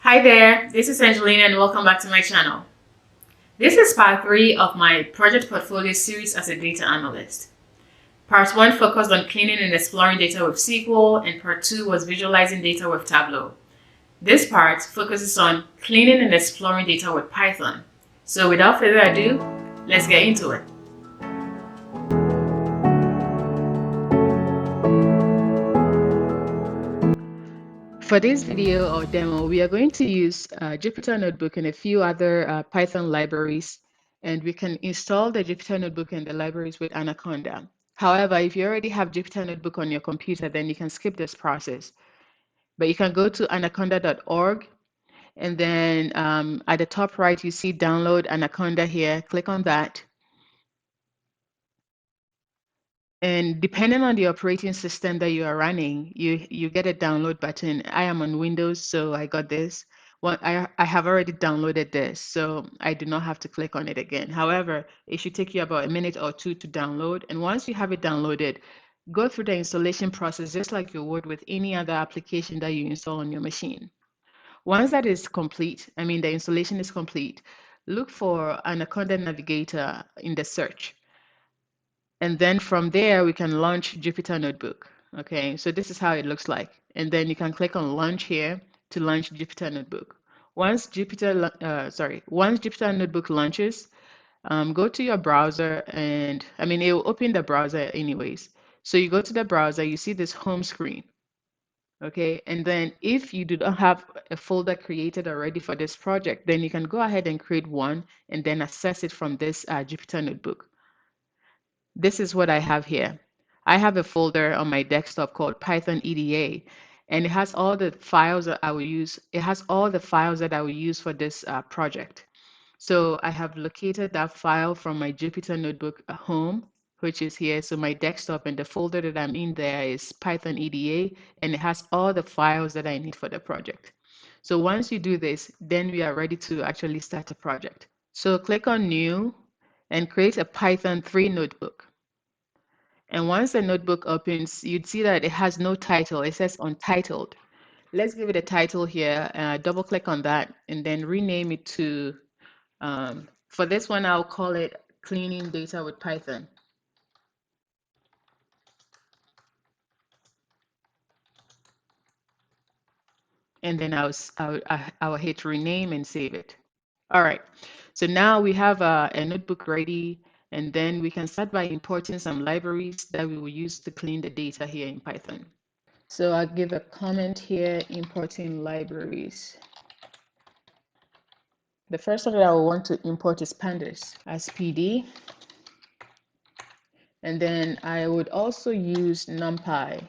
Hi there, this is Angelina and welcome back to my channel. This is part 3 of my project portfolio series as a data analyst. Part 1 focused on cleaning and exploring data with SQL, and part 2 was visualizing data with Tableau. This part focuses on cleaning and exploring data with Python. So without further ado, let's get into it. For this video or demo, we are going to use Jupyter Notebook and a few other Python libraries, and we can install the Jupyter Notebook and the libraries with Anaconda. However, if you already have Jupyter Notebook on your computer, then you can skip this process. But you can go to anaconda.org, and then at the top right, you see download Anaconda here. Click on that. And depending on the operating system that you are running, you get a download button. I am on Windows, so I got this. Well, I have already downloaded this, so I do not have to click on it again. However, it should take you about a minute or two to download. And once you have it downloaded, go through the installation process just like you would with any other application that you install on your machine. Once that is complete, the installation is complete, look for Anaconda Navigator in the search. And then from there, we can launch Jupyter Notebook. Okay, so this is how it looks like. And then you can click on launch here to launch Jupyter Notebook. Once Jupyter Notebook launches, go to your browser and it will open the browser anyways. So you go to the browser, you see this home screen. Okay, and then if you do not have a folder created already for this project, then you can go ahead and create one and then access it from this Jupyter Notebook. This is what I have here. I have a folder on my desktop called Python EDA, and it has all the files that I will use. It has all the files that I will use for this project. So I have located that file from my Jupyter Notebook home, which is here. So my desktop, and the folder that I'm in there is Python EDA, and it has all the files that I need for the project. So once you do this, then we are ready to actually start a project. So click on New and create a Python 3 notebook. And once the notebook opens, you'd see that it has no title. It says untitled. Let's give it a title here. Double click on that and then rename it to, for this one, I'll call it Cleaning Data with Python. And then I'll hit rename and save it. All right, so now we have a notebook ready, and then we can start by importing some libraries that we will use to clean the data here in Python. So I'll give a comment here, importing libraries. The first one that I will want to import is pandas as PD. And then I would also use NumPy.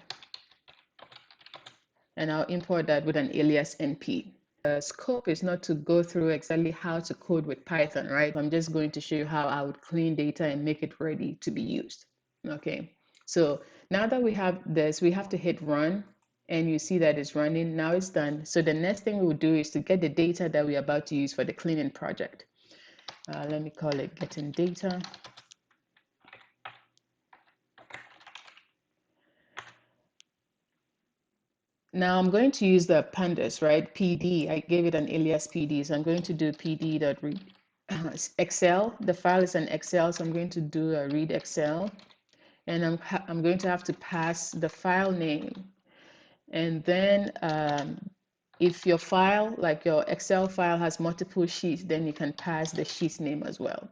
And I'll import that with an alias NP. The scope is not to go through exactly how to code with Python, right? I'm just going to show you how I would clean data and make it ready to be used. Okay, so now that we have this, we have to hit run, and you see that it's running. Now it's done. So the next thing we will do is to get the data that we're about to use for the cleaning project. Let me call it getting data. Now I'm going to use the pandas, right? PD, I gave it an alias PD, so I'm going to do pd.read Excel. The file is an Excel, so I'm going to do a read Excel, and I'm going to have to pass the file name. And then if your file, like your Excel file, has multiple sheets, then you can pass the sheet name as well.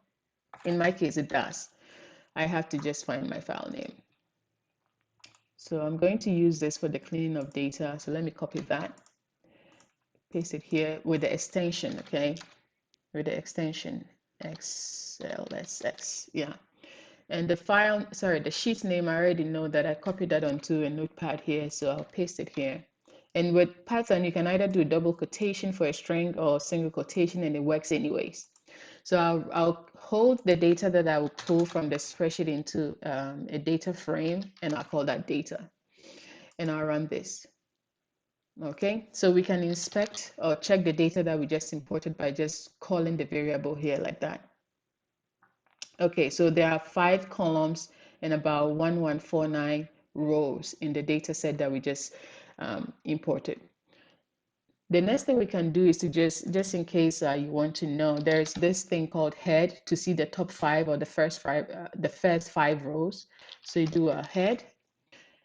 In my case, it does. I have to just find my file name. So I'm going to use this for the cleaning of data. So let me copy that, paste it here with the extension, okay? With the extension XLSX, yeah. And the file, sorry, the sheet name, I already know that I copied that onto a notepad here, so I'll paste it here. And with Python, you can either do double quotation for a string or single quotation, and it works anyways. So I'll hold the data that I will pull from the spreadsheet into a data frame, and I'll call that data. And I'll run this. Okay, so we can inspect or check the data that we just imported by just calling the variable here like that. Okay, so there are 5 columns and about 1149 rows in the data set that we just imported. The next thing we can do is to just in case you want to know, there's this thing called head to see the top 5 or the first 5 rows. So you do a head,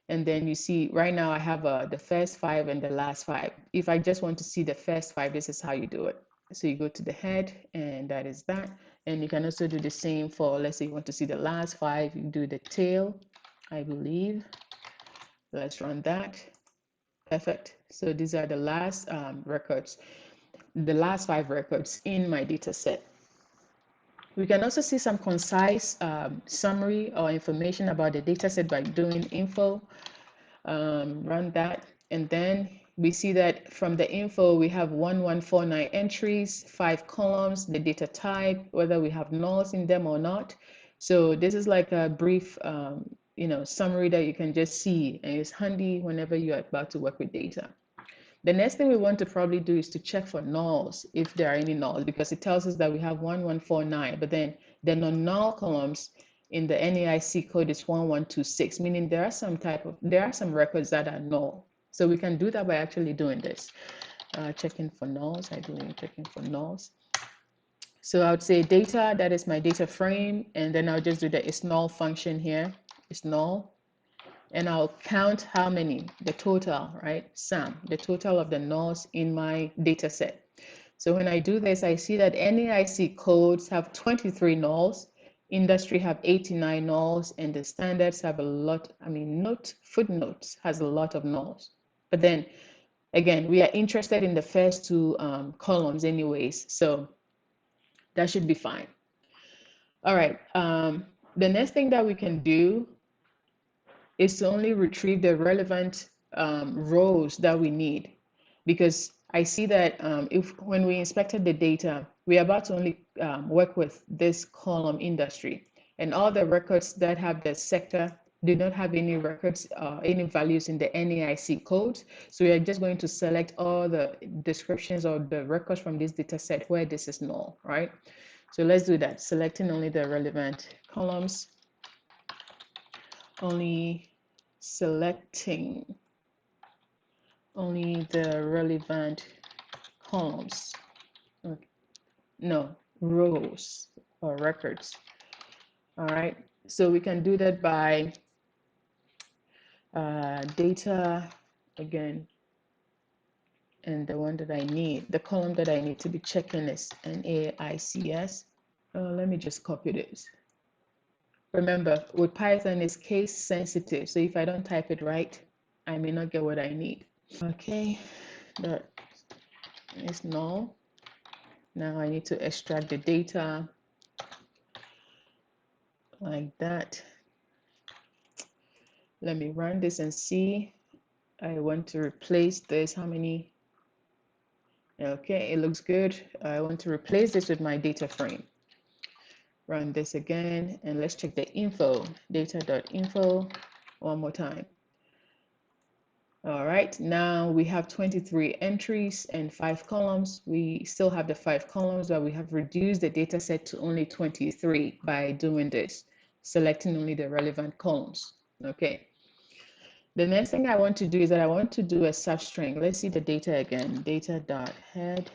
and then you see right now I have the first 5 and the last 5. If I just want to see the first 5, this is how you do it. So you go to the head, and that is that. And you can also do the same for, let's say you want to see the last 5, you do the tail, I believe. Let's run that. Perfect. So these are the last records, the last 5 records in my data set. We can also see some concise summary or information about the data set by doing info. Run that, and then we see that from the info we have 1149 entries, 5 columns, the data type, whether we have nulls in them or not. So this is like a brief summary that you can just see, and it's handy whenever you're about to work with data. The next thing we want to probably do is to check for nulls, if there are any nulls, because it tells us that we have 1149, but then the non-null columns in the NAIC code is 1126, meaning there are some records that are null. So we can do that by actually doing this. Checking for nulls, I believe checking for nulls. So I would say data, that is my data frame, and then I'll just do the is null function here, is null. And I'll count how many, the total, right? Sum, the total of the nulls in my data set. So when I do this, I see that NAIC codes have 23 nulls, industry have 89 nulls, and the standards have a lot, footnotes has a lot of nulls. But then again, we are interested in the first 2 columns anyways, so that should be fine. All right, the next thing that we can do is to only retrieve the relevant rows that we need, because I see that if when we inspected the data, we're about to only work with this column industry, and all the records that have the sector do not have any records, any values in the NAIC code. So we are just going to select all the descriptions or the records from this data set where this is null, right? So let's do that, selecting only the relevant columns, only selecting only the relevant columns, no, rows or records. All right, so we can do that by data again, and the one that I need, the column that I need to be checking is NAICS. Let me just copy this. Remember, with Python, it's case sensitive, so if I don't type it right, I may not get what I need. Okay, that is null. Now I need to extract the data like that. Let me run this and see. I want to replace this. How many? Okay, it looks good. I want to replace this with my data frame. Run this again, and let's check the info, data.info one more time. All right, now we have 23 entries and 5 columns. We still have the 5 columns, but we have reduced the data set to only 23 by doing this, selecting only the relevant columns. Okay. The next thing I want to do is that I want to do a substring. Let's see the data again, data.head.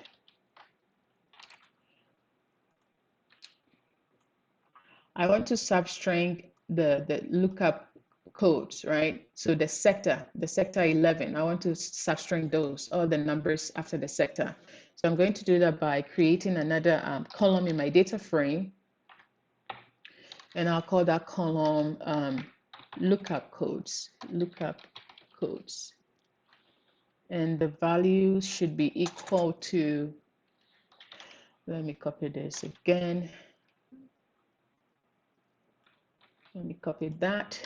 I want to substring the lookup codes, right? So the sector 11, I want to substring those, all the numbers after the sector. So I'm going to do that by creating another column in my data frame, and I'll call that column lookup codes, and the value should be equal to, let me copy this again. Let me copy that.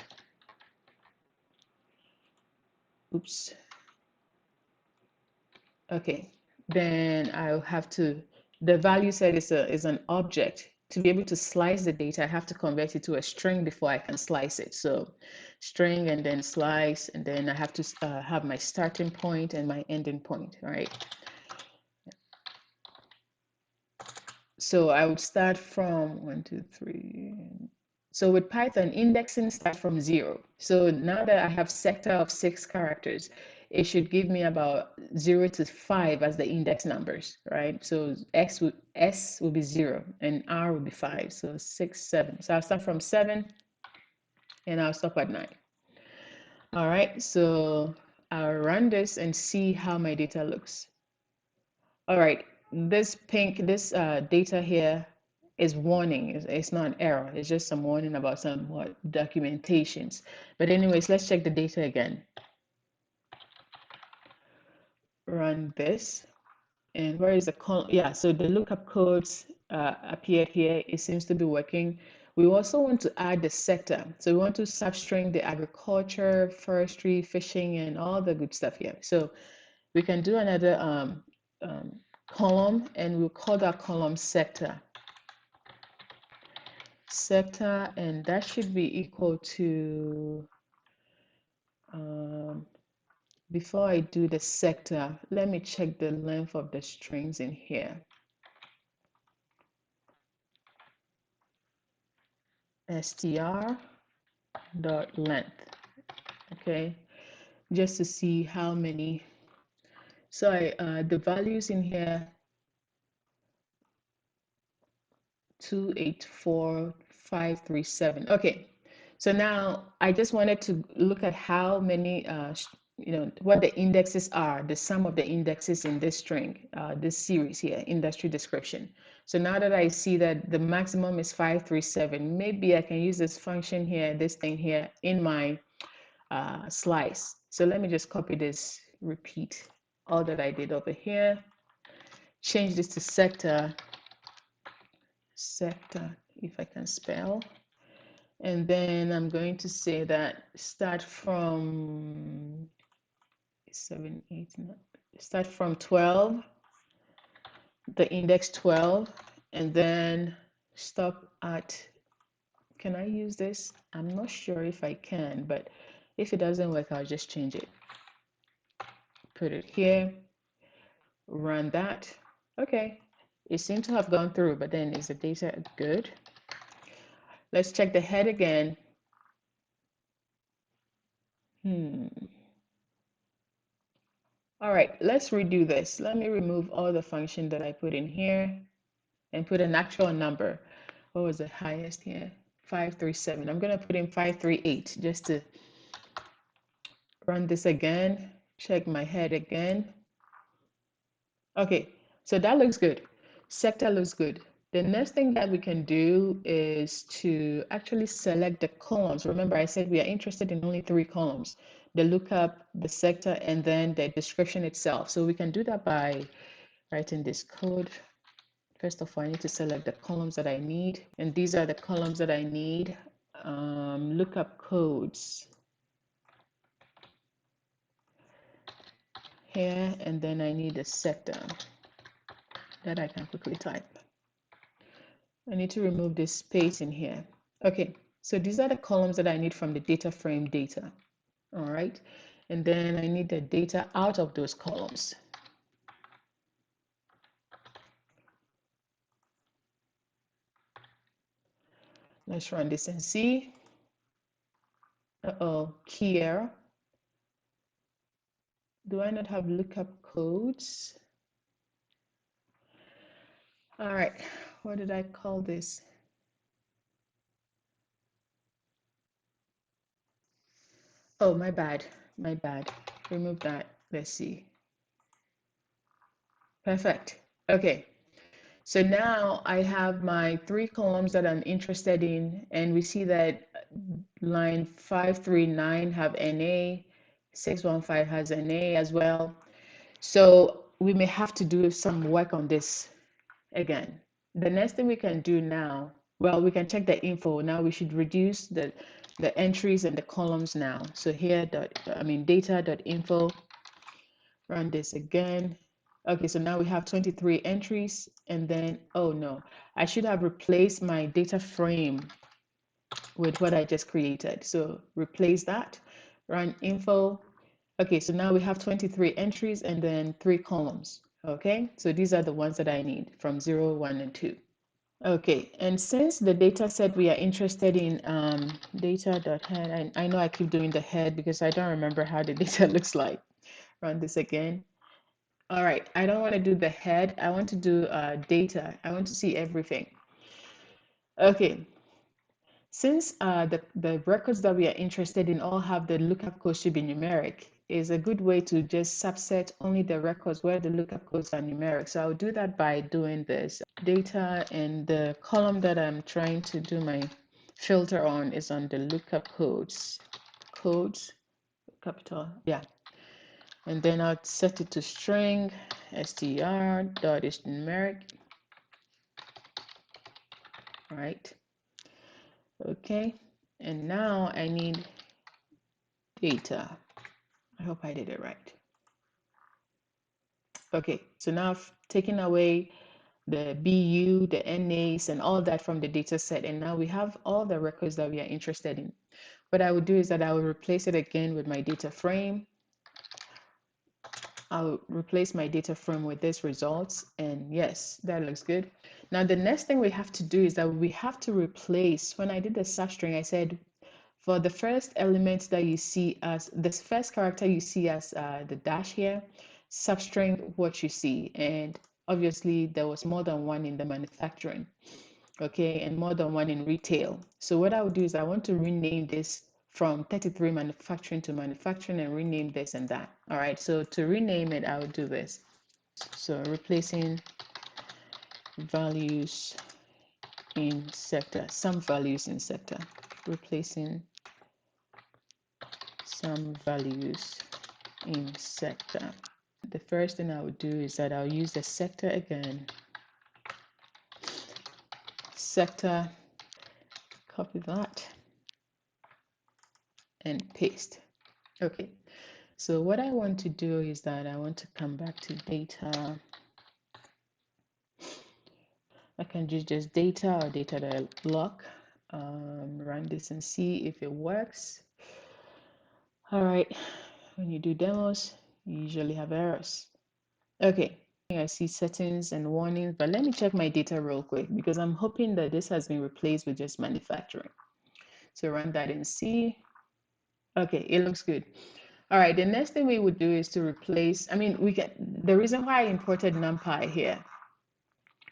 Oops. Okay, then I'll have to, the value set is an object. To be able to slice the data, I have to convert it to a string before I can slice it. So string and then slice, and then I have to have my starting point and my ending point, right? So I would start from 1, 2, 3. So with Python, indexing starts from 0. So now that I have sector of 6 characters, it should give me about 0 to 5 as the index numbers, right? So S will be 0 and R will be 5. So 6, 7. So I'll start from 7 and I'll stop at 9. All right, so I'll run this and see how my data looks. All right, this data here is warning. It's not an error. It's just some warning about some documentations. But anyways, let's check the data again. Run this. And where is the column? Yeah, so the lookup codes appeared here. It seems to be working. We also want to add the sector. So we want to substring the agriculture, forestry, fishing, and all the good stuff here. So we can do another column, and we'll call that column sector. Sector, and that should be equal to, before I do the sector, let me check the length of the strings in here. str dot length, okay, just to see how many. So the values in here, 284537. Okay, so now I just wanted to look at how many what the indexes are, the sum of the indexes in this string, this series here, industry description. So now that I see that the maximum is 537, maybe I can use this function here, this thing here in my slice. So let me just copy this, repeat all that I did over here, change this to sector, if I can spell, and then I'm going to say that start from 7, 8, 9, start from 12, the index 12, and then stop at, can I use this? I'm not sure if I can, but if it doesn't work, I'll just change it. Put it here, run that. Okay, it seemed to have gone through, but then is the data good? Let's check the head again. All right, let's redo this. Let me remove all the function that I put in here and put an actual number. What was the highest here? 537. I'm going to put in 538 just to run this again, check my head again. Okay, so that looks good. Sector looks good. The next thing that we can do is to actually select the columns. Remember, I said we are interested in only 3 columns: the lookup, the sector, and then the description itself. So we can do that by writing this code. First of all, I need to select the columns that I need, and these are the columns that I need. Lookup codes here, and then I need a sector that I can quickly type. I need to remove this space in here. Okay, so these are the columns that I need from the data frame data. All right, and then I need the data out of those columns. Let's run this and see. Uh-oh, key error. Do I not have lookup codes? All right, what did I call this? Oh, my bad, my bad. Remove that. Let's see. Perfect. Okay. So now I have my 3 columns that I'm interested in, and we see that line 539 have NA, 615 has NA as well. So we may have to do some work on this again. The next thing we can do now, well, we can check the info. Now we should reduce the entries and the columns now. So here, data.info, run this again. Okay, so now we have 23 entries, and then, oh no, I should have replaced my data frame with what I just created. So replace that, run info. Okay, so now we have 23 entries and then 3 columns. Okay, so these are the ones that I need from 0, 1, and 2. Okay, and since the data set we are interested in, data.head, I know I keep doing the head because I don't remember how the data looks like. Run this again. All right, I don't want to do the head. I want to do data. I want to see everything. Okay, since the records that we are interested in all have the lookup codes to be numeric, is a good way to just subset only the records where the lookup codes are numeric. So I'll do that by doing this. Data, and the column that I'm trying to do my filter on is on the lookup codes. Codes, capital, yeah. And then I'll set it to string, str dot is numeric, right? Okay, and now I need data. I hope I did it right. Okay, so now I've taken away the BU, the NAs, and all that from the data set, and now we have all the records that we are interested in. What I would do is that I will replace it again with my data frame. I'll replace my data frame with this results, and yes, that looks good. Now the next thing we have to do is that we have to replace, when I did the substring, I said for the first element that you see as, this first character you see as the dash here, substring what you see. And obviously there was more than one in the manufacturing, okay, and more than one in retail. So what I would do is I want to rename this from 33 manufacturing to manufacturing and rename this and that. All right, so to rename it, I would do this. So replacing values in sector, some values in sector, replacing some values in sector. The first thing I would do is that I'll use the sector again. Sector, copy that and paste. Okay, so what I want to do is that I want to come back to data. I can just data or data.log. Run this and see if it works. All right, when you do demos, you usually have errors. Okay, I see settings and warnings, but let me check my data real quick because I'm hoping that this has been replaced with just manufacturing. So run that and see. Okay, it looks good. All right, the next thing we would do is to replace, the reason why I imported NumPy here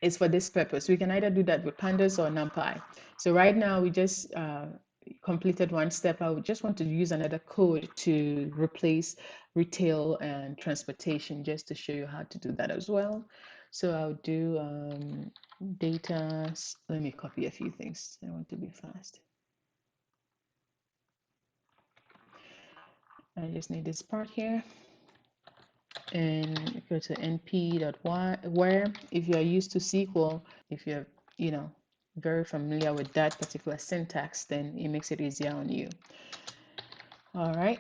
is for this purpose. We can either do that with pandas or NumPy. So right now we just completed one step. I would just want to use another code to replace retail and transportation just to show you how to do that as well. So I'll do data. Let me copy a few things. I want to be fast. I just need this part here. And go to np.where. If you are used to SQL, if you're, very familiar with that particular syntax, then it makes it easier on you. All right.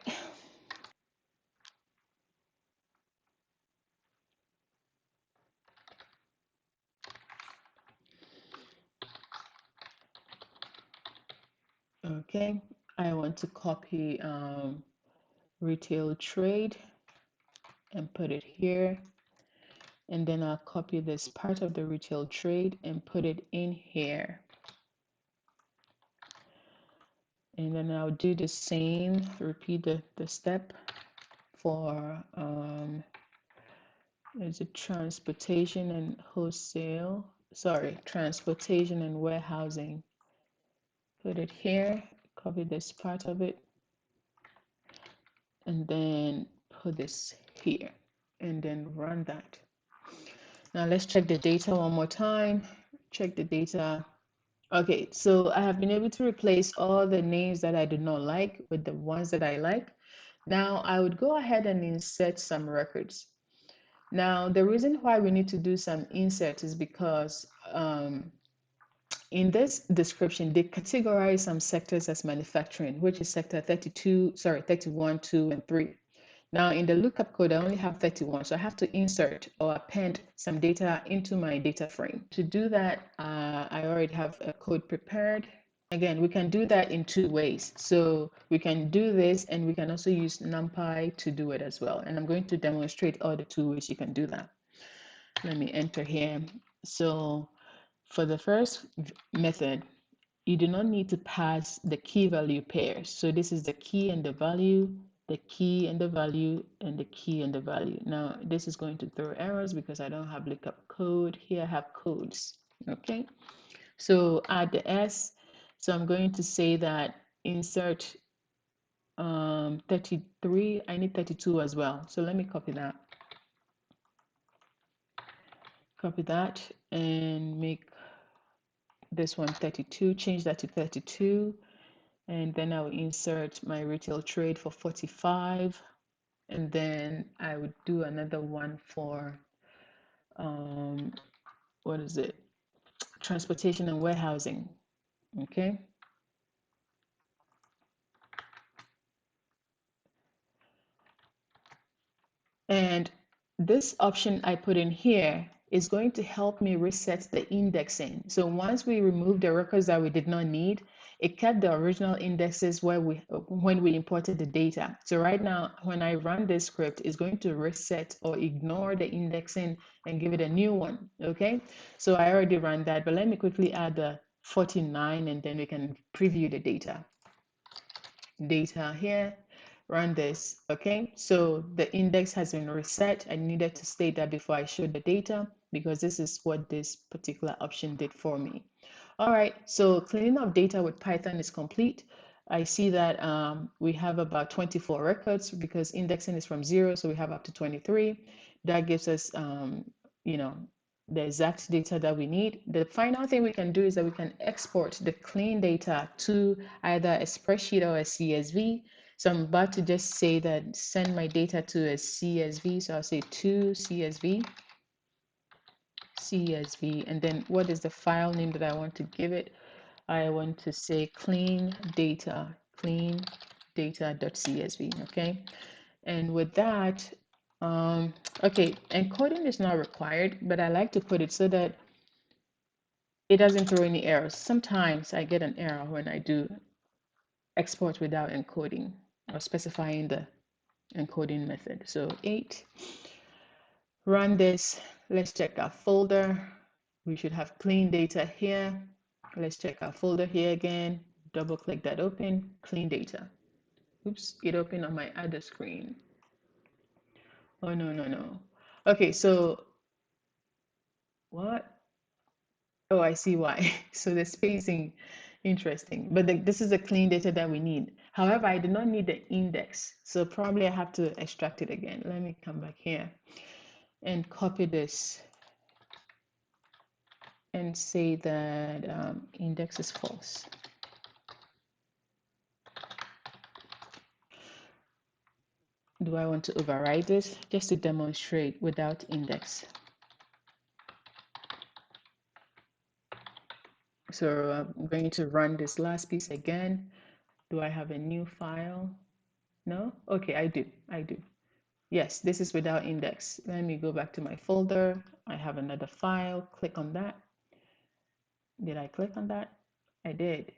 Okay. I want to copy retail trade and put it here. And then I'll copy this part of the retail trade and put it in here. And then I'll do the same, repeat the step for is it transportation and wholesale? Sorry, transportation and warehousing. Put it here, copy this part of it, and then put this here, and then run that. Now let's check the data one more time. Check the data. Okay, so I have been able to replace all the names that I did not like with the ones that I like. Now I would go ahead and insert some records. Now, the reason why we need to do some insert is because in this description, they categorize some sectors as manufacturing, which is sector 31, 2, and 3. Now, in the lookup code, I only have 31, so I have to insert or append some data into my data frame. To do that, I already have a code prepared. Again, we can do that in two ways. So we can do this, and we can also use NumPy to do it as well. And I'm going to demonstrate all the two ways you can do that. Let me enter here. So for the first method, you do not need to pass the key value pairs. So this is the key and the value. the key and the value, and the key and the value. Now, this is going to throw errors because I don't have lookup code. Here I have codes. Okay, so add the S. So I'm going to say that insert 33. I need 32 as well. So let me copy that. Copy that and make this one 32. Change that to 32. And then I'll insert my retail trade for 45. And then I would do another one for, what is it? Transportation and warehousing. Okay. And this option I put in here is going to help me reset the indexing. So once we remove the records that we did not need, it kept the original indexes where when we imported the data. So right now, when I run this script, it's going to reset or ignore the indexing and give it a new one. Okay, so I already ran that, but let me quickly add the 49 and then we can preview the data. Data here, run this. Okay, so the index has been reset. I needed to state that before I showed the data because this is what this particular option did for me. All right, so cleaning up data with Python is complete. I see that we have about 24 records because indexing is from 0, so we have up to 23. That gives us, you know, the exact data that we need. The final thing we can do is that we can export the clean data to either a spreadsheet or a CSV. So I'm about to just say that send my data to a CSV. So I'll say to CSV, and then what is the file name that I want to give it? I want to say clean data.csv, okay? And with that, okay, encoding is not required, but I like to put it so that it doesn't throw any errors. Sometimes I get an error when I do export without encoding or specifying the encoding method. So 8, run this. Let's check our folder. We should have clean data here. Let's check our folder here again. Double click that open, clean data. Oops, it opened on my other screen. Oh, no, no, no. Okay, so what? Oh, I see why. So the spacing, interesting. But this is the clean data that we need. However, I do not need the index. So probably I have to extract it again. Let me come back here and copy this and say that index is false. Do I want to override this just to demonstrate without index? So I'm going to run this last piece again. Do I have a new file? No? Okay, I do. I do. Yes, this is without index. Let me go back to my folder. I have another file. Click on that. Did I click on that? I did.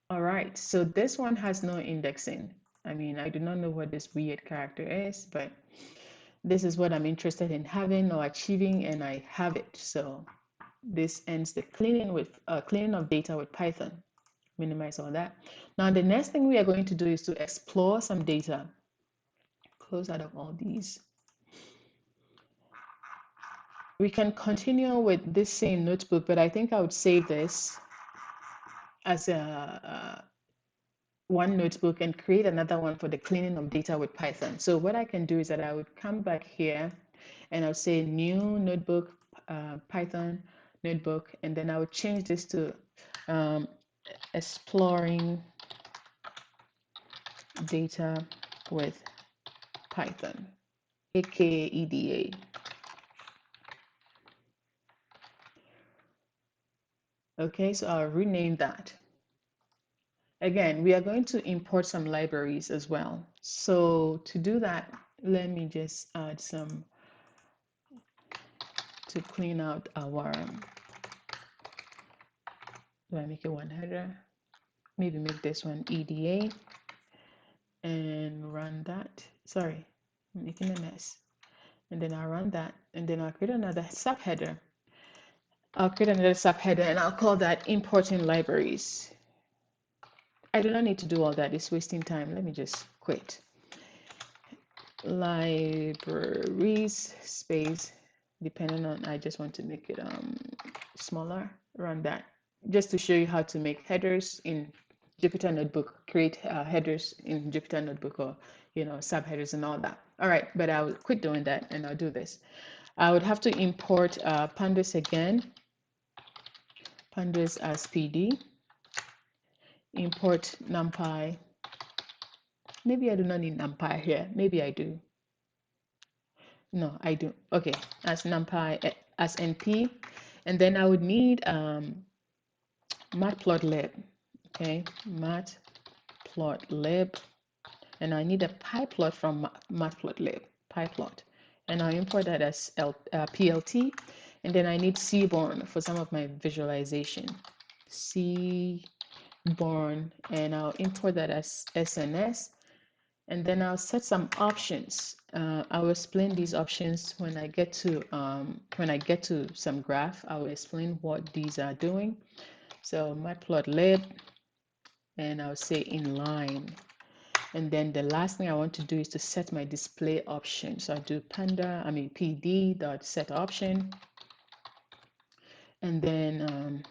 All right, so this one has no indexing. I mean, I do not know what this weird character is, but this is what I'm interested in having or achieving, and I have it. So this ends the cleaning of data with Python. Minimize all that. Now, the next thing we are going to do is to explore some data. Close out of all these. We can continue with this same notebook, but I think I would save this as a one notebook and create another one for the cleaning of data with Python. So what I can do is that I would come back here and I'll say new notebook, Python notebook, and then I would change this to exploring data with Python, aka EDA. Okay, so I'll rename that. Again, we are going to import some libraries as well. So to do that, let me just add some to clean out our, do I make it one header? Maybe make this one EDA and run that. Sorry, I'm making a mess. And then I'll run that and then I'll create another subheader. I'll create another subheader and I'll call that importing libraries. I do not need to do all that, it's wasting time. Let me just quit. libraries space, depending on, I just want to make it smaller, run that, just to show you how to make headers in Jupyter Notebook, create headers in Jupyter Notebook, or subheaders and all that. All right, but I'll quit doing that and I'll do this. I would have to import pandas again, pandas as PD, import NumPy. Maybe I do not need NumPy here. Maybe I do. No, I do. Okay, as NumPy, as NP. And then I would need matplotlib. Okay, matplotlib. And I need a pyplot from matplotlib, pyplot. And I import that as PLT. And then I need seaborn for some of my visualization. Seaborn, and I'll import that as SNS. And then I'll set some options. I will explain these options when I get to some graph. I will explain what these are doing. So matplotlib, and I'll say inline. And then the last thing I want to do is to set my display option. So I do pd dot set option, and then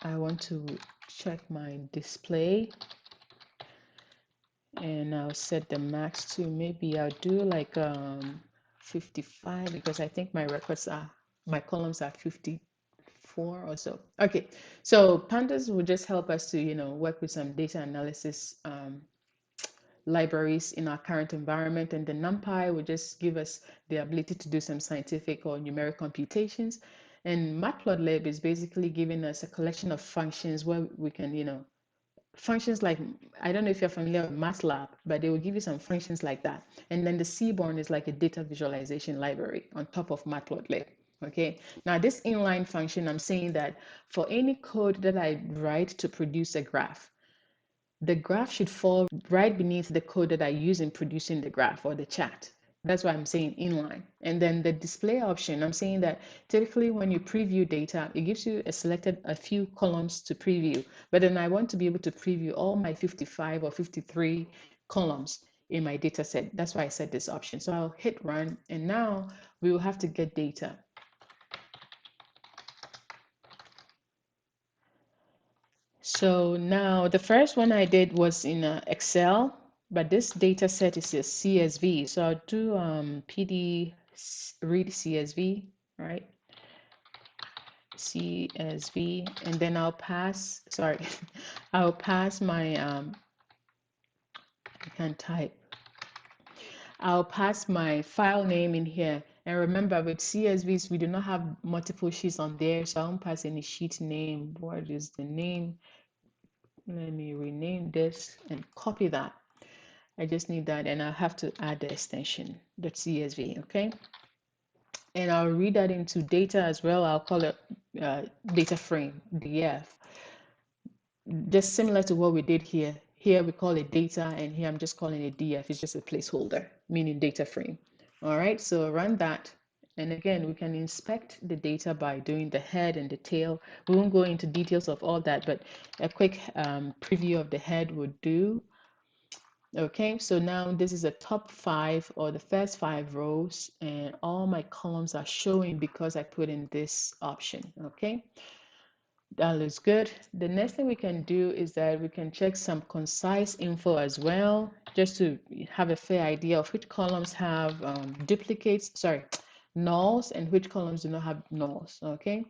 I want to check my display, and I'll set the max to, maybe I'll do like 55, because I think my columns are 54 or so. Okay, so pandas will just help us to work with some data analysis libraries in our current environment, and the NumPy will just give us the ability to do some scientific or numeric computations. And matplotlib is basically giving us a collection of functions where we can functions like, I don't know if you're familiar with MATLAB, but they will give you some functions like that. And then the seaborn is like a data visualization library on top of matplotlib. Okay, now this inline function, I'm saying that for any code that I write to produce a graph, the graph should fall right beneath the code that I use in producing the graph or the chart. That's why I'm saying inline. And then the display option, I'm saying that typically when you preview data, it gives you a few columns to preview, but then I want to be able to preview all my 55 or 53 columns in my data set. That's why I set this option. So I'll hit run, and now we will have to get data. So now the first one I did was in Excel, but this data set is a CSV. So I'll do PD read CSV, right? CSV, and then I'll pass, sorry, I'll pass my, I can't type. I'll pass my file name in here. And remember, with CSVs, we do not have multiple sheets on there, so I won't pass any sheet name. What is the name? Let me rename this and copy that. I just need that, and I'll have to add the extension .csv, okay? And I'll read that into data as well. I'll call it Dataframe, DF. Just similar to what we did here. Here we call it data, and here I'm just calling it DF. It's just a placeholder, meaning data frame. All right, so run that. And again, we can inspect the data by doing the head and the tail. We won't go into details of all that, but a quick preview of the head would do. Okay, so now this is a top 5 or the first 5 rows, and all my columns are showing because I put in this option. Okay, that looks good. The next thing we can do is that we can check some concise info as well, just to have a fair idea of which columns have nulls, and which columns do not have nulls. Okay,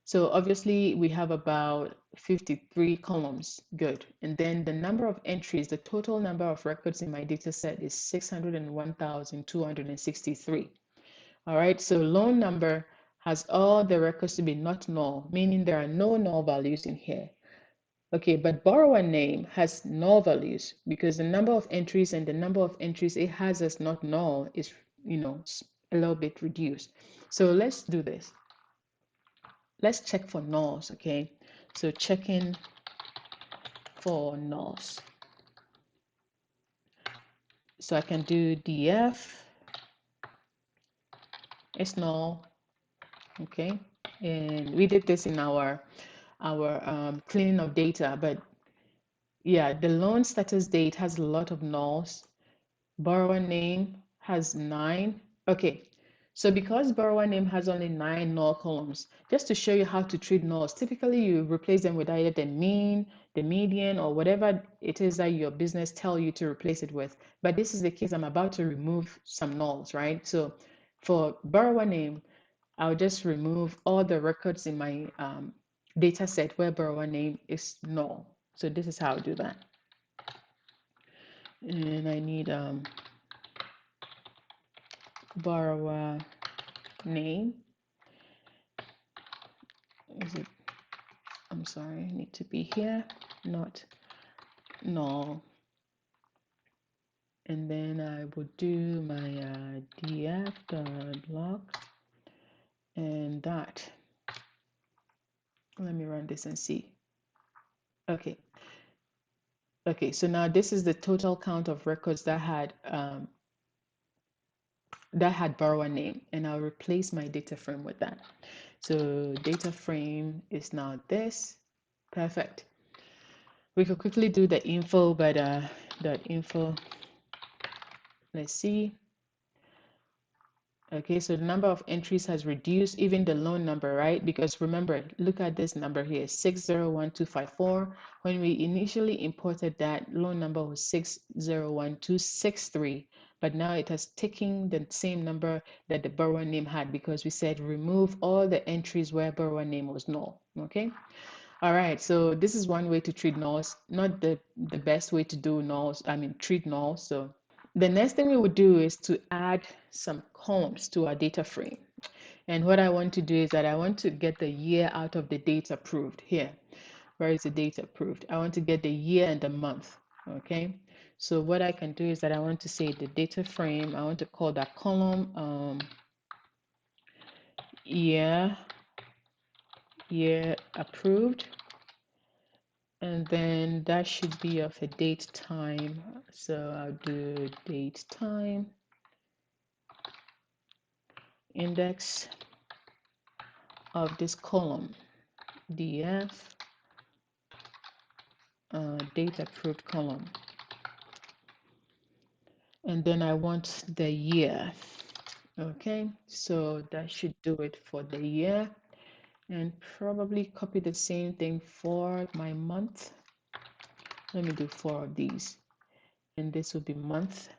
so obviously we have about 53 columns, good. And then the number of entries, the total number of records in my data set is 601,263. All right, so loan number has all the records to be not null, meaning there are no null values in here. Okay, but borrower name has null values because the number of entries and the number of entries it has as not null is, a little bit reduced. So let's do this. Let's check for nulls, okay? So checking for nulls. So I can do df is null, okay? And we did this in our cleaning of data, but yeah, the loan status date has a lot of nulls. Borrower name has 9. Okay, so because borrower name has only 9 null columns, just to show you how to treat nulls, typically you replace them with either the mean, the median, or whatever it is that your business tell you to replace it with. But this is the case, I'm about to remove some nulls, right? So for borrower name, I'll just remove all the records in my data set where borrower name is null. So this is how I do that. And I need borrower name. Is it? I'm sorry, I need to be here, not null. And then I would do my df block and that. Let me run this and see. Okay. Okay, so now this is the total count of records that had borrower name, and I'll replace my data frame with that. So data frame is now this. Perfect. We could quickly do the info, but dot info. Let's see. Okay, so the number of entries has reduced, even the loan number, right? Because remember, look at this number here, 601254. When we initially imported that, loan number was 601263, but now it has taken the same number that the borrower name had, because we said remove all the entries where borrower name was null. Okay. All right, so this is one way to treat nulls, not the best way to do nulls, treat nulls. So the next thing we would do is to add some columns to our data frame. And what I want to do is that I want to get the year out of the data approved here. Where is the data approved? I want to get the year and the month. Okay. So what I can do is that I want to say the data frame, I want to call that column year approved. And then that should be of a date time. So I'll do date time index of this column, df date approved column. And then I want the year. Okay, so that should do it for the year. And probably copy the same thing for my month. Let me do 4 of these. And this will be month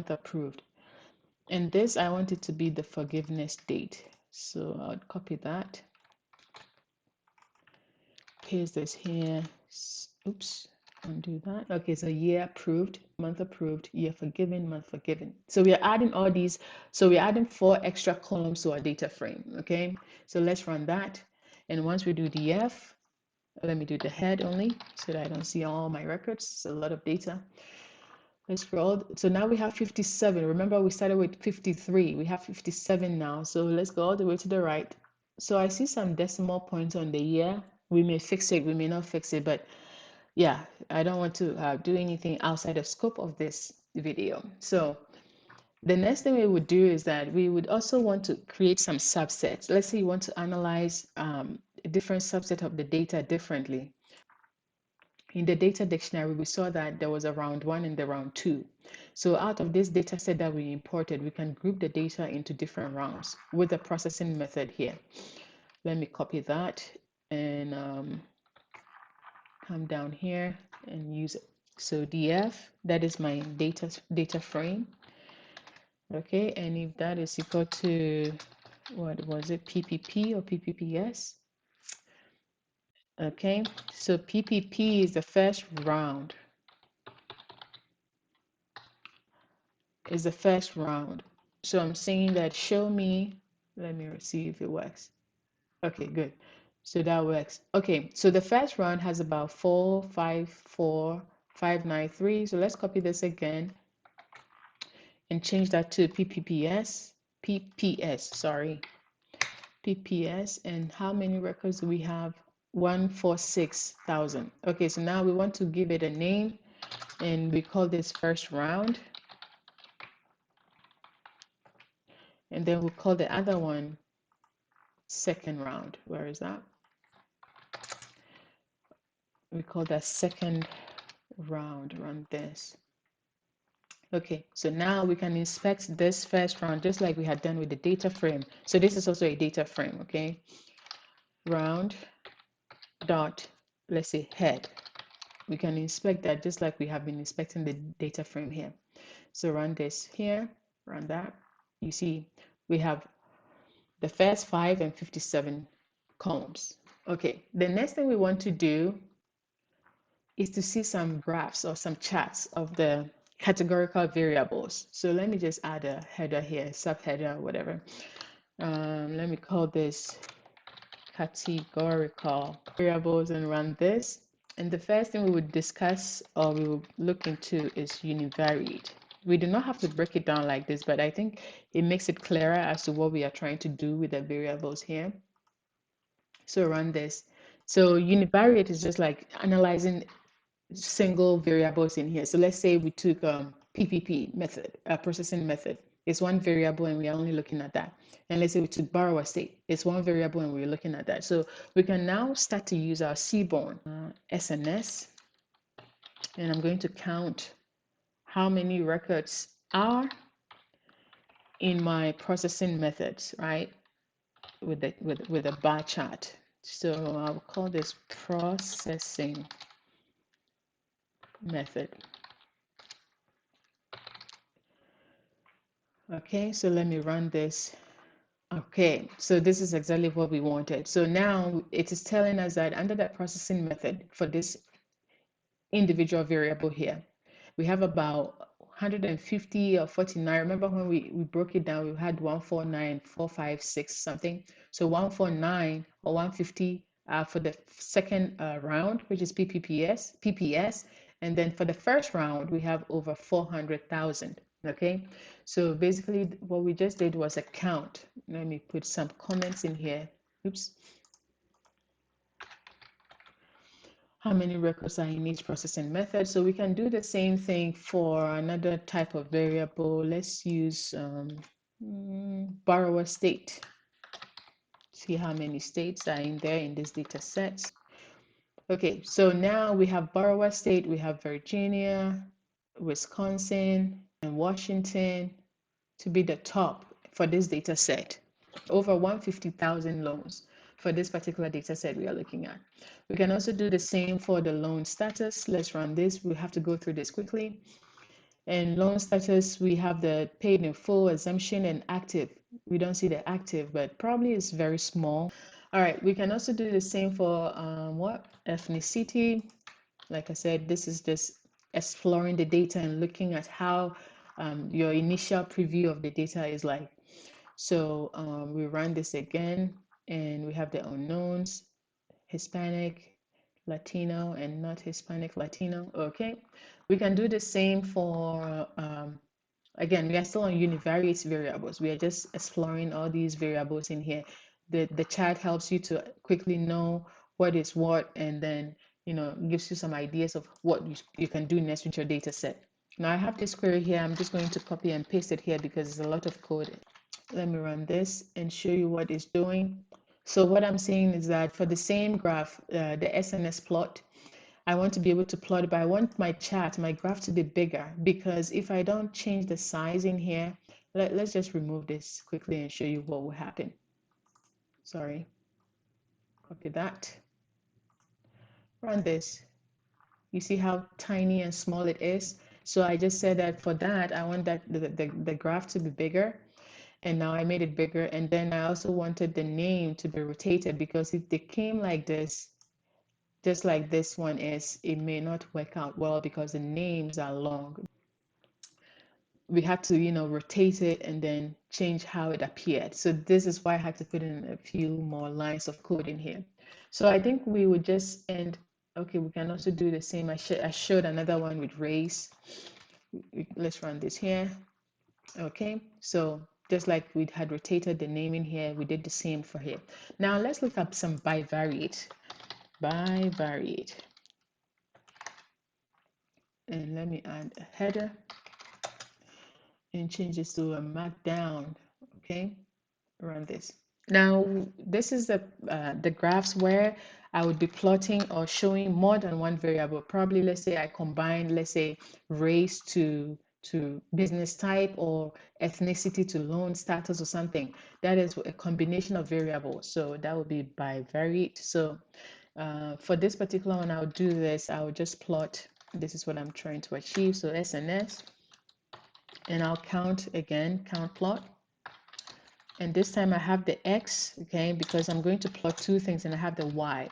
approved. And this, I want it to be the forgiveness date. So I'll copy that. Paste this here. Oops, undo that. Okay, so year approved, month approved, year forgiven, month forgiven. So we are adding all these. So we're adding 4 extra columns to our data frame. Okay, so let's run that. And once we do df, let me do the head only so that I don't see all my records. It's a lot of data. Let's scroll. So now we have 57. Remember, we started with 53. We have 57 now. So let's go all the way to the right. So I see some decimal points on the year. We may fix it, we may not fix it, but yeah, I don't want to do anything outside of scope of this video. So the next thing we would do is that we would also want to create some subsets. Let's say you want to analyze a different subset of the data differently. In the data dictionary, we saw that there was a round 1 and the round 2. So out of this data set that we imported, we can group the data into different rounds with the processing method here. Let me copy that and come down here and use it. So df, that is my data frame. Okay, and if that is equal to, what was it, PPP or PPPS? Okay, so PPP is the first round. So I'm saying that show me, let me see if it works. Okay, good. So that works. Okay, so the first round has about 4, 5, 4, 5, 9, 3. So let's copy this again and change that to PPPS, sorry, PPS. And how many records do we have? 146,000. Okay, so now we want to give it a name and we call this first round. And then we'll call the other one second round. Where is that? We call that second run this. Okay, so now we can inspect this first round just like we had done with the data frame. So this is also a data frame, okay? Round dot, let's say head. We can inspect that just like we have been inspecting the data frame here. So run this here, run that. You see, we have the first 5 and 57 columns. Okay, the next thing we want to do is to see some graphs or some charts of the categorical variables. So let me just add a header here, subheader, whatever. Let me call this categorical variables and run this. And the first thing we would discuss or we will look into is UniVariate. We do not have to break it down like this, but I think it makes it clearer as to what we are trying to do with the variables here. So run this. So UniVariate is just like analyzing single variables in here. So let's say we took PPP method, processing method. It's one variable and we are only looking at that. And let's say we took borrower state. It's one variable and we're looking at that. So we can now start to use our seaborn SNS. And I'm going to count how many records are in my processing methods, right? With a bar chart. So I'll call this processing method. Okay, so let me run this. Okay, so this is exactly what we wanted. So now it is telling us that under that processing method for this individual variable here, we have about 150 or 49. Remember when we broke it down, we had 149, 456 something. So 149 or 150 for the second round, which is PPS. And then for the first round, we have over 400,000. Okay, so basically what we just did was a count. Let me put some comments in here. Oops. How many records are in each processing method. So we can do the same thing for another type of variable. Let's use borrower state. See how many states are in there in this data set. Okay, so now we have borrower state, we have Virginia, Wisconsin, and Washington to be the top for this data set. Over 150,000 loans for this particular data set we are looking at. We can also do the same for the loan status. Let's run this. We have to go through this quickly. And loan status, we have the paid in full, assumption, and active. We don't see the active, but probably it's very small. All right, we can also do the same for what? Ethnicity. Like I said, this is just exploring the data and looking at how your initial preview of the data is like. So we run this again, and we have the unknowns, Hispanic, Latino, and not Hispanic, Latino. Okay, we can do the same for, again, we are still on univariate variables. We are just exploring all these variables in here. The chart helps you to quickly know what is what, and then, gives you some ideas of what you can do next with your data set. Now I have this query here. I'm just going to copy and paste it here because there's a lot of code. Let me run this and show you what it's doing. So what I'm saying is that for the same graph, the SNS plot, I want to be able to plot it, but I want my chart, my graph to be bigger, because if I don't change the size in here, let's just remove this quickly and show you what will happen. Sorry, copy that. Run this. You see how tiny and small it is? So I just said that for that, I want that the graph to be bigger. And now I made it bigger. And then I also wanted the name to be rotated, because if they came like this, just like this one is, it may not work out well because the names are long. We had to, rotate it and then change how it appeared. So this is why I had to put in a few more lines of code in here. So I think we would just end. Okay, we can also do the same. I showed another one with race. Let's run this here. Okay, so just like we had rotated the name in here, we did the same for here. Now let's look up some BiVariate. BiVariate. And let me add a header and change this to a markdown. Okay, run this. Now this is the graphs where I would be plotting or showing more than one variable. Probably, let's say I combine, let's say race to business type or ethnicity to loan status or something. That is a combination of variables. So that would be BiVariate. So for this particular one, I'll do this. I'll just plot. This is what I'm trying to achieve. So SNS, and I'll count again, count plot. And this time I have the X, okay, because I'm going to plot two things, and I have the Y,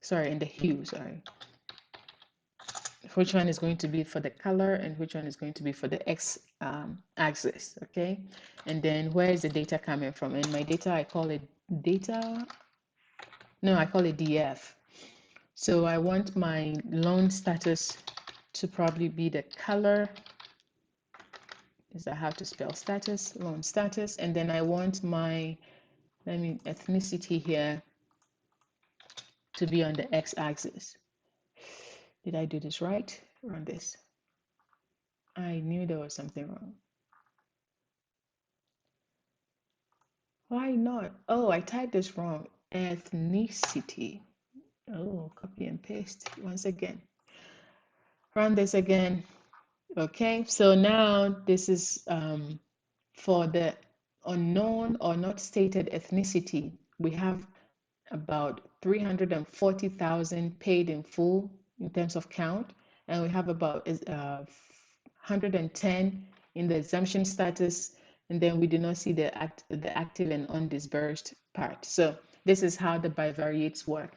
sorry, and the hue, sorry. Which one is going to be for the color and which one is going to be for the X axis, okay? And then where is the data coming from? And my data, I call it data, no, I call it DF. So I want my loan status to probably be the color, is I have to spell status, loan status, and then I want my, ethnicity here to be on the x-axis. Did I do this right? Run this. I knew there was something wrong. Why not? Oh, I typed this wrong. Ethnicity. Oh, copy and paste once again. Run this again. Okay, so now this is for the unknown or not stated ethnicity. We have about 340,000 paid in full in terms of count, and we have about 110 in the exemption status, and then we do not see the active and undisbursed part. So this is how the bivariates work.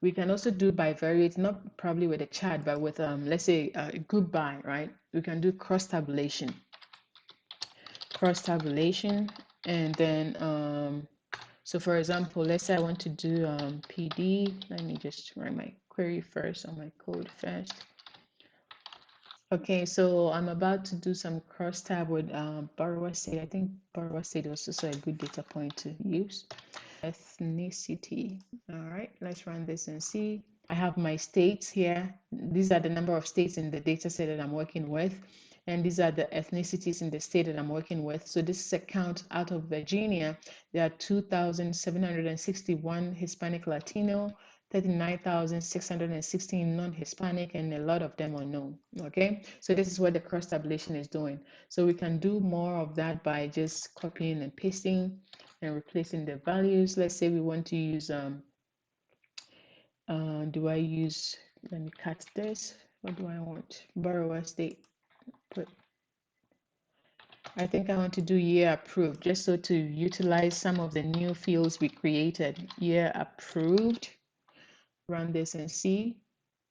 We can also do bivariate, not probably with a chart, but with let's say a group by, right? We can do cross tabulation, and then so for example, let's say I want to do PD. Let me just write my query first on my code first. Okay, so I'm about to do some cross tab with borrower state. I think borrower state was also a good data point to use. Ethnicity. All right, let's run this and see. I have my states here. These are the number of states in the data set that I'm working with. And these are the ethnicities in the state that I'm working with. So this is a count out of Virginia. There are 2,761 Hispanic Latino, 39,616 non-Hispanic, and a lot of them unknown. Okay, so this is what the cross tabulation is doing. So we can do more of that by just copying and pasting and replacing the values. Let's say we want to use do I use, let me cut this. What do I want? Borrower state. Put, I think I want to do year approved, just so to utilize some of the new fields we created. Year approved. Run this and see.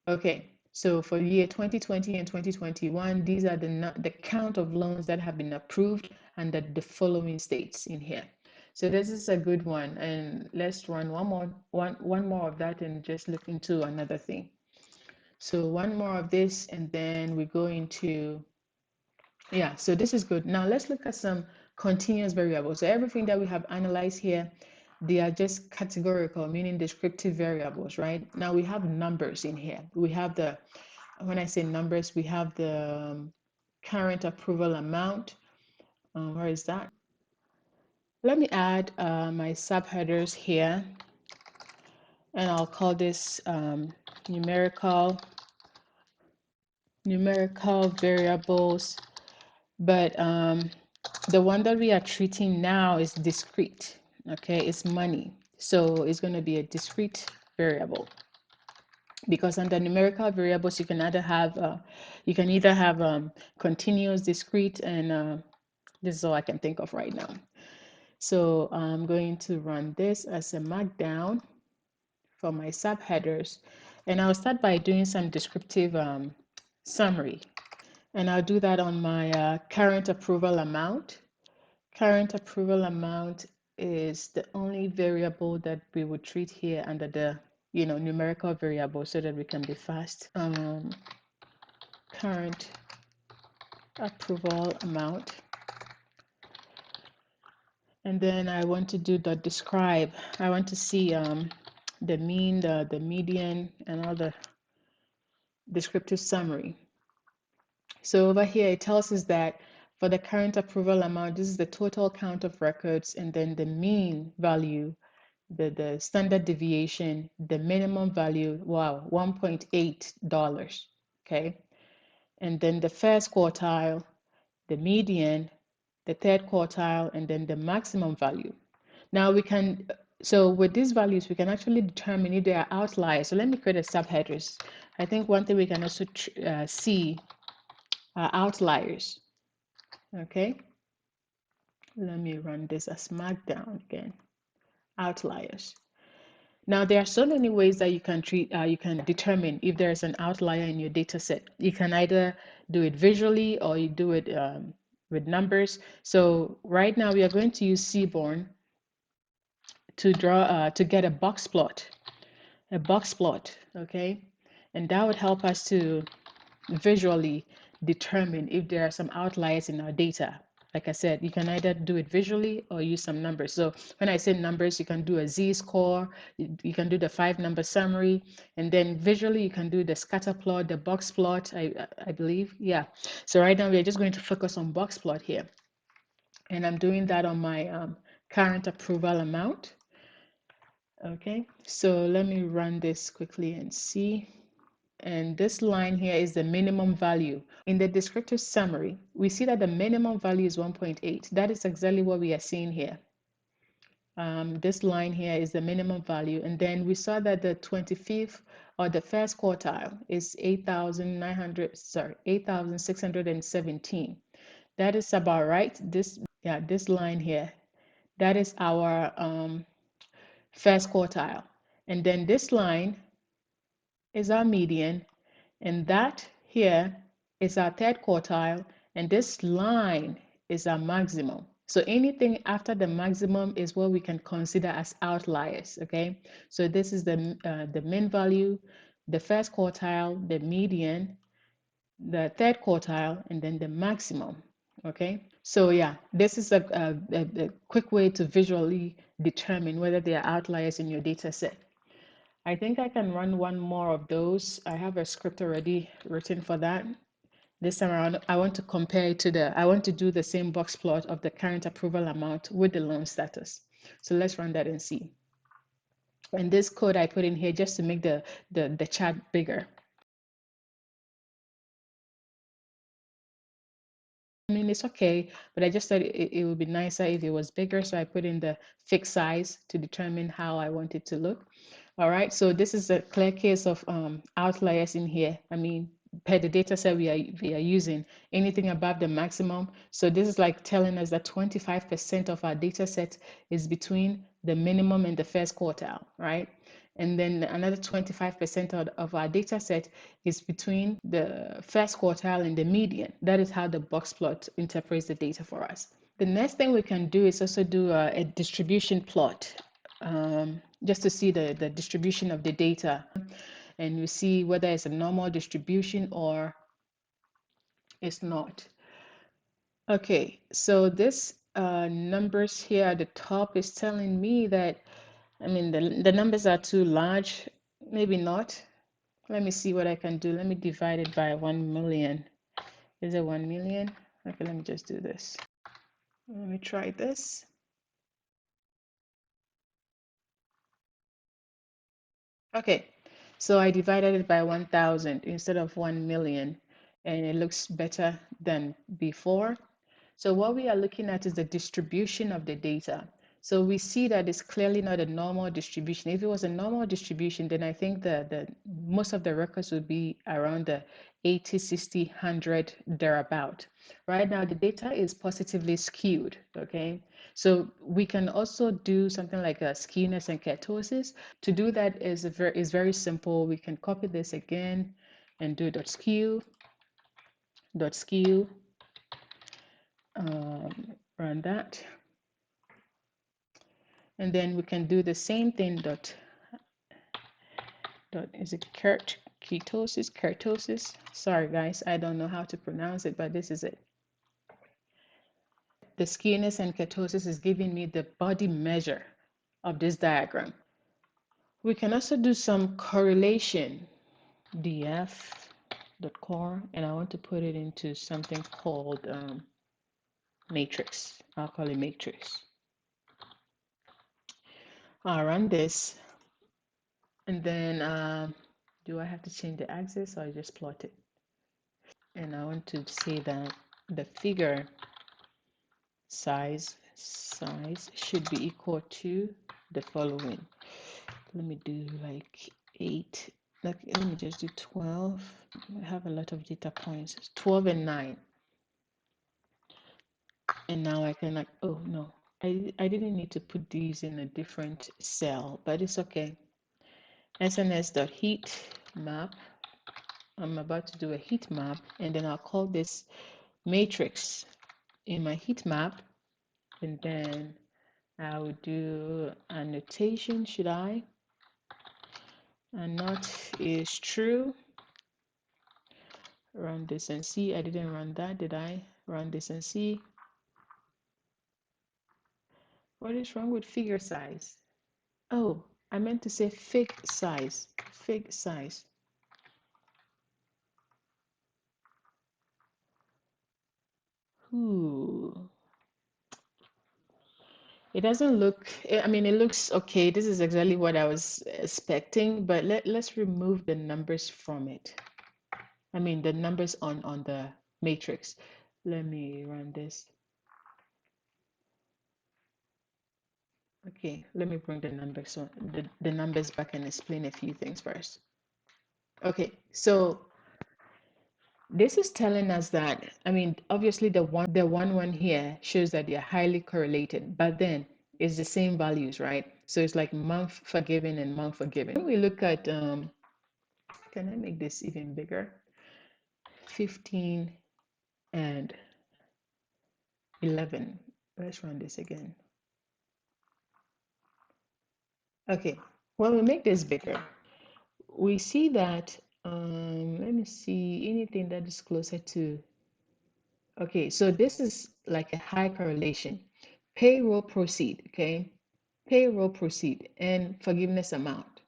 Okay, so for year 2020 and 2021, these are the count of loans that have been approved under the following states in here. So this is a good one, and let's run one more of that and just look into another thing. So one more of this, and then we go into, yeah, so this is good. Now let's look at some continuous variables. So everything that we have analyzed here, they are just categorical, meaning descriptive variables, right? Now we have numbers in here. We have the, when I say numbers, we have the current approval amount. Where is that? Let me add my subheaders here, and I'll call this numerical variables. But the one that we are treating now is discrete. Okay, it's money. So it's going to be a discrete variable. Because under numerical variables, you can either have continuous, discrete, and this is all I can think of right now. So I'm going to run this as a markdown for my subheaders, and I'll start by doing some descriptive summary, and I'll do that on my current approval amount. Current approval amount is the only variable that we would treat here under the numerical variable so that we can be fast. Current approval amount, and then I want to do the describe. I want to see the mean, the median, and all the descriptive summary. So over here it tells us that for the current approval amount, this is the total count of records, and then the mean value the standard deviation, the minimum value, wow, $1.8, okay? And then the first quartile, the median, the third quartile, and then the maximum value. Now we can, so with these values, we can actually determine if they are outliers. So let me create a subheaders. I think one thing we can also see are outliers, okay? Let me run this as Markdown again, outliers. Now, there are so many ways that you can determine if there's an outlier in your data set. You can either do it visually or you do it with numbers. So right now we are going to use seaborn to draw to get a box plot, okay? And that would help us to visually determine if there are some outliers in our data. Like I said, you can either do it visually or use some numbers. So when I say numbers, you can do a z-score, you can do the 5-number summary, and then visually you can do the scatter plot, the box plot, I believe. Yeah. So right now we're just going to focus on box plot here. And I'm doing that on my current approval amount. Okay, so let me run this quickly and see. And this line here is the minimum value. In the descriptive summary, we see that the minimum value is 1.8. That is exactly what we are seeing here. This line here is the minimum value. And then we saw that the 25th or the first quartile is 8,617. That is about right. This line here, that is our first quartile. And then this line is our median, and that here is our third quartile, and this line is our maximum. So anything after the maximum is what we can consider as outliers, okay? So this is the mean value, the first quartile, the median, the third quartile, and then the maximum, okay? So yeah, this is a quick way to visually determine whether there are outliers in your data set. I think I can run one more of those. I have a script already written for that. This time around, I want to compare it to I want to do the same box plot of the current approval amount with the loan status. So let's run that and see. And this code I put in here just to make the chart bigger. I mean, it's okay, but I just thought it would be nicer if it was bigger. So I put in the fixed size to determine how I want it to look. All right, so this is a clear case of outliers in here. I mean, per the data set we are using, anything above the maximum. So this is like telling us that 25% of our data set is between the minimum and the first quartile, right? And then another 25% of our data set is between the first quartile and the median. That is how the box plot interprets the data for us. The next thing we can do is also do a distribution plot, just to see the distribution of the data. And we see whether it's a normal distribution or it's not. Okay, so this numbers here at the top is telling me that, I mean, the numbers are too large. Maybe not. Let me see what I can do. Let me divide it by 1 million. Is it 1 million? Okay, let me just do this. Let me try this. Okay, so I divided it by 1,000 instead of 1 million, and it looks better than before. So what we are looking at is the distribution of the data. So we see that it's clearly not a normal distribution. If it was a normal distribution, then I think the most of the records would be around the 80, 60, 100 thereabout. Right now, the data is positively skewed, okay? So we can also do something like a skewness and kurtosis. To do that is very simple. We can copy this again and do .skew, run that. And then we can do the same thing is it kurtosis? Sorry guys, I don't know how to pronounce it, but this is it. The skewness and kurtosis is giving me the body measure of this diagram. We can also do some correlation, df.core, and I want to put it into something called matrix. I'll call it matrix. I'll run this, and then do I have to change the axis or I just plot it? And I want to say that the figure size should be equal to the following. Let me do like 8. Like, let me just do 12. I have a lot of data points. 12 and 9. And now I can like, oh no, I didn't need to put these in a different cell, but it's okay. sns.heat map. I'm about to do a heat map, and then I'll call this matrix in my heat map, and then I will do annotation. Should I? And not is true. Run this and see. I didn't run that, did I? Run this and see. What is wrong with figure size? Oh, I meant to say fig size. Fig size. Ooh. It doesn't look, I mean, it looks okay. This is exactly what I was expecting, but let's remove the numbers from it. I mean, the numbers on the matrix. Let me run this. Okay, let me bring the numbers on the numbers back and explain a few things first. Okay, so this is telling us that, I mean, obviously the one here shows that they're highly correlated, but then it's the same values, right? So it's like month forgiven and month forgiven. When we look at, can I make this even bigger? 15 and 11. Let's run this again. Okay, when we make this bigger, we see that, let me see anything that is closer to, okay, so this is like a high correlation. Payroll proceed, okay? Payroll proceed and forgiveness amount.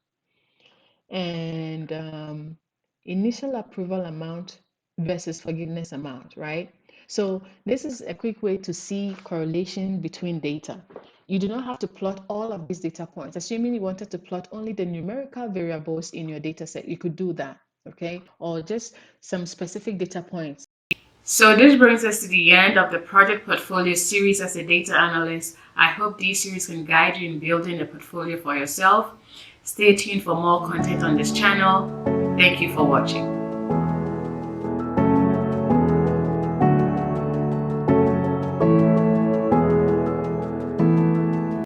And initial approval amount versus forgiveness amount, right? So this is a quick way to see correlation between data. You do not have to plot all of these data points. Assuming you wanted to plot only the numerical variables in your data set, you could do that, okay? Or just some specific data points. So this brings us to the end of the project portfolio series as a data analyst. I hope this series can guide you in building a portfolio for yourself. Stay tuned for more content on this channel. Thank you for watching.